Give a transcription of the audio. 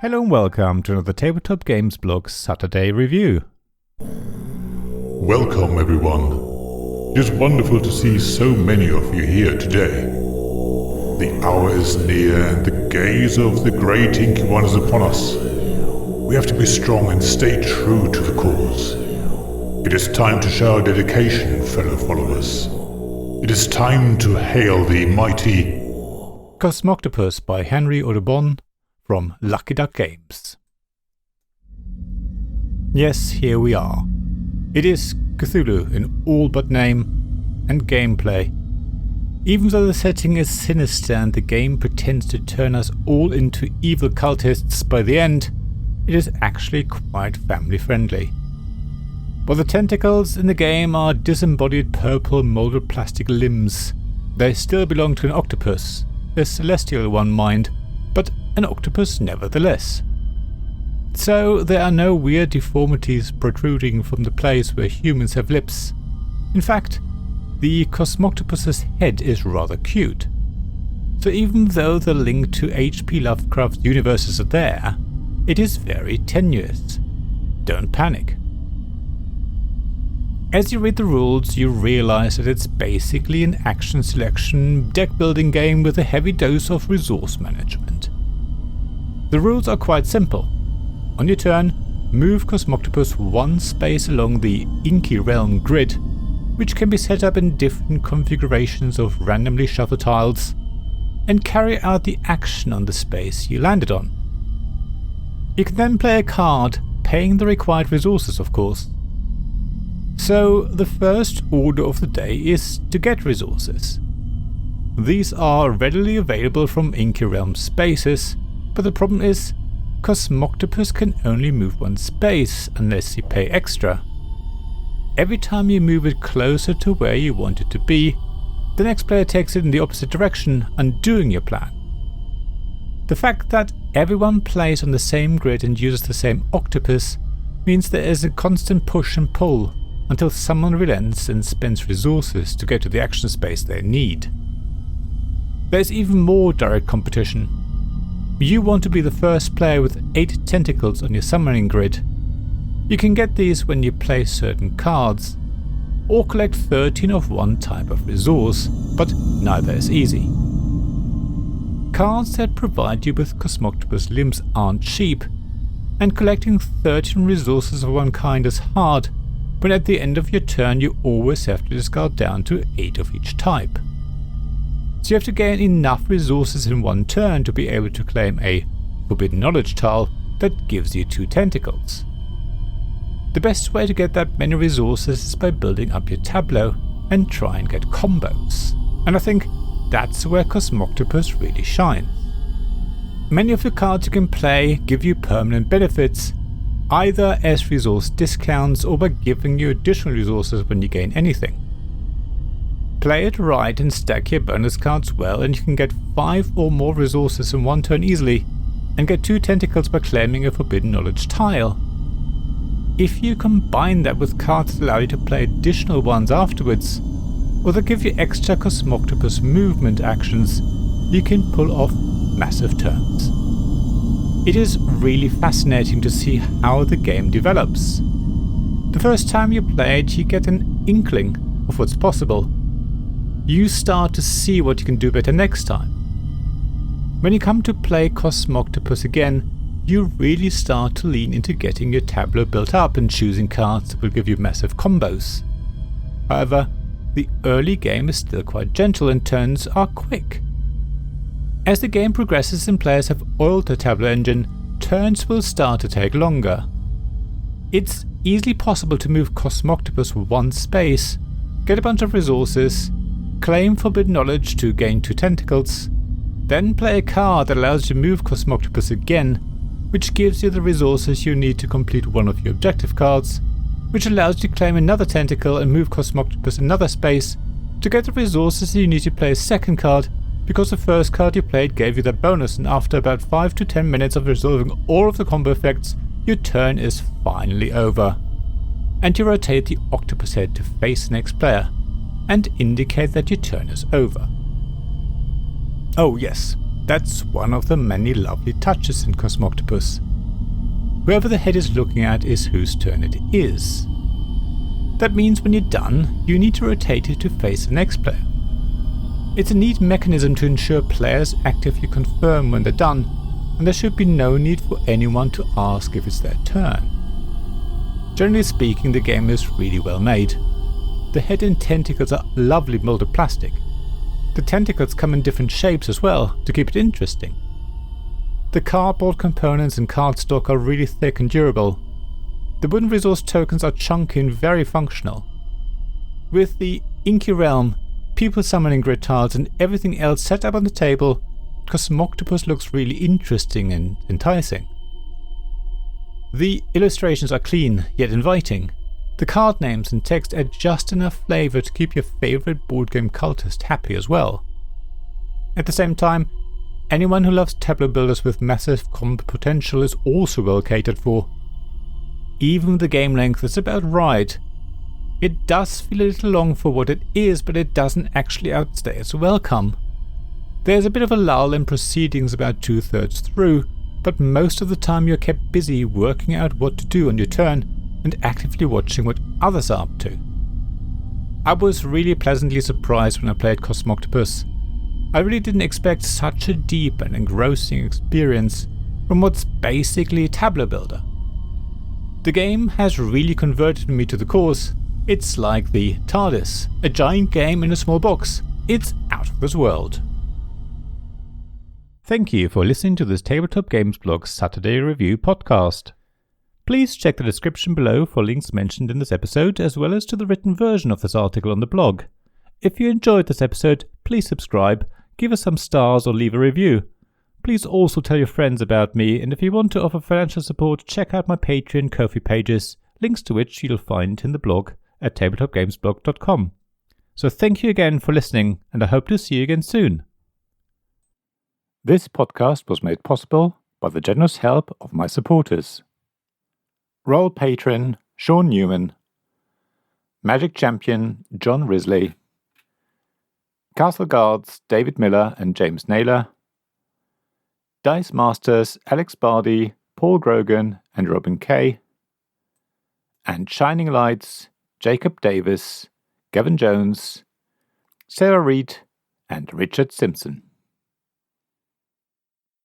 Hello and welcome to another Tabletop Games Blog Saturday review. Welcome everyone. It is wonderful to see so many of you here today. The hour is near and the gaze of the great Inky One is upon us. We have to be strong and stay true to the cause. It is time to show our dedication, fellow followers. It is time to hail the mighty Cosmoctopus by Henry Audubon from Lucky Duck Games. Yes, here we are. It is Cthulhu in all but name and gameplay. Even though the setting is sinister and the game pretends to turn us all into evil cultists by the end, it is actually quite family friendly. While the tentacles in the game are disembodied purple molded plastic limbs, they still belong to an octopus, a celestial one mind, but an octopus nevertheless. So there are no weird deformities protruding from the place where humans have lips. In fact, the Cosmoctopus's head is rather cute. So even though the link to H.P. Lovecraft's universes are there, it is very tenuous. Don't panic. As you read the rules, you realize that it's basically an action selection deck building game with a heavy dose of resource management. The rules are quite simple. On your turn, move Cosmoctopus one space along the Inky Realm grid, which can be set up in different configurations of randomly shuffled tiles, and carry out the action on the space you landed on. You can then play a card, paying the required resources of course. So the first order of the day is to get resources. These are readily available from Inky Realm spaces, but the problem is Cosmoctopus can only move one space unless you pay extra. Every time you move it closer to where you want it to be, the next player takes it in the opposite direction, undoing your plan. The fact that everyone plays on the same grid and uses the same octopus means there is a constant push and pull until someone relents and spends resources to get to the action space they need. There's even more direct competition. You want to be the first player with 8 tentacles on your summoning grid. You can get these when you play certain cards, or collect 13 of one type of resource, but neither is easy. Cards that provide you with Cosmoctopus limbs aren't cheap, and collecting 13 resources of one kind is hard, when at the end of your turn you always have to discard down to 8 of each type. So you have to gain enough resources in one turn to be able to claim a Forbidden Knowledge tile that gives you 2 tentacles. The best way to get that many resources is by building up your tableau and try and get combos, and I think that's where Cosmoctopus really shines. Many of the cards you can play give you permanent benefits, either as resource discounts or by giving you additional resources when you gain anything. Play it right and stack your bonus cards well and you can get 5 or more resources in one turn easily, and get 2 tentacles by claiming a Forbidden Knowledge tile. If you combine that with cards that allow you to play additional ones afterwards, or that give you extra Cosmoctopus movement actions, you can pull off massive turns. It is really fascinating to see how the game develops. The first time you play it, you get an inkling of what's possible. You start to see what you can do better next time. When you come to play Cosmoctopus again, you really start to lean into getting your tableau built up and choosing cards that will give you massive combos. However, the early game is still quite gentle and turns are quick. As the game progresses and players have oiled the tableau engine, turns will start to take longer. It's easily possible to move Cosmoctopus one space, get a bunch of resources, claim Forbidden Knowledge to gain 2 tentacles, then play a card that allows you to move Cosmoctopus again, which gives you the resources you need to complete one of your objective cards, which allows you to claim another tentacle and move Cosmoctopus another space to get the resources you need to play a second card, because the first card you played gave you the bonus, and after about 5 to 10 minutes of resolving all of the combo effects, your turn is finally over. And you rotate the octopus head to face the next player, and indicate that your turn is over. Oh yes, That's one of the many lovely touches in Cosmoctopus. Whoever the head is looking at is whose turn it is. That means when you're done, you need to rotate it to face the next player. It's a neat mechanism to ensure players actively confirm when they're done, and there should be no need for anyone to ask if it's their turn. Generally speaking, the game is really well made. The head and tentacles are lovely molded plastic. The tentacles come in different shapes as well, to keep it interesting. The cardboard components and cardstock are really thick and durable. The wooden resource tokens are chunky and very functional. With the inky realm, people summoning grid tiles and everything else set up on the table, Cosmoctopus looks really interesting and enticing. The illustrations are clean, yet inviting. The card names and text add just enough flavour to keep your favourite board game cultist happy as well. At the same time, anyone who loves tableau builders with massive combat potential is also well catered for. Even the game length is about right. It does feel a little long for what it is, but it doesn't actually outstay its welcome. There's a bit of a lull in proceedings about 2/3 through, but most of the time you're kept busy working out what to do on your turn and actively watching what others are up to. I was really pleasantly surprised when I played Cosmoctopus. I really didn't expect such a deep and engrossing experience from what's basically a tableau builder. The game has really converted me to the cause. It's like the TARDIS, a giant game in a small box. It's out of this world. Thank you for listening to this Tabletop Games Blog Saturday Review podcast. Please check the description below for links mentioned in this episode, as well as to the written version of this article on the blog. If you enjoyed this episode, please subscribe, give us some stars or leave a review. Please also tell your friends about me, and if you want to offer financial support, check out my Patreon and Ko-fi pages, links to which you'll find in the blog at tabletopgamesblog.com. So thank you again for listening, and I hope to see you again soon. This podcast was made possible by the generous help of my supporters. Royal Patron Sean Newman, Magic Champion John Risley, Castle Guards David Miller and James Naylor, Dice Masters Alex Bardi, Paul Grogan and Robin Kay, and Shining Lights Jacob Davis, Gavin Jones, Sarah Reed and Richard Simpson.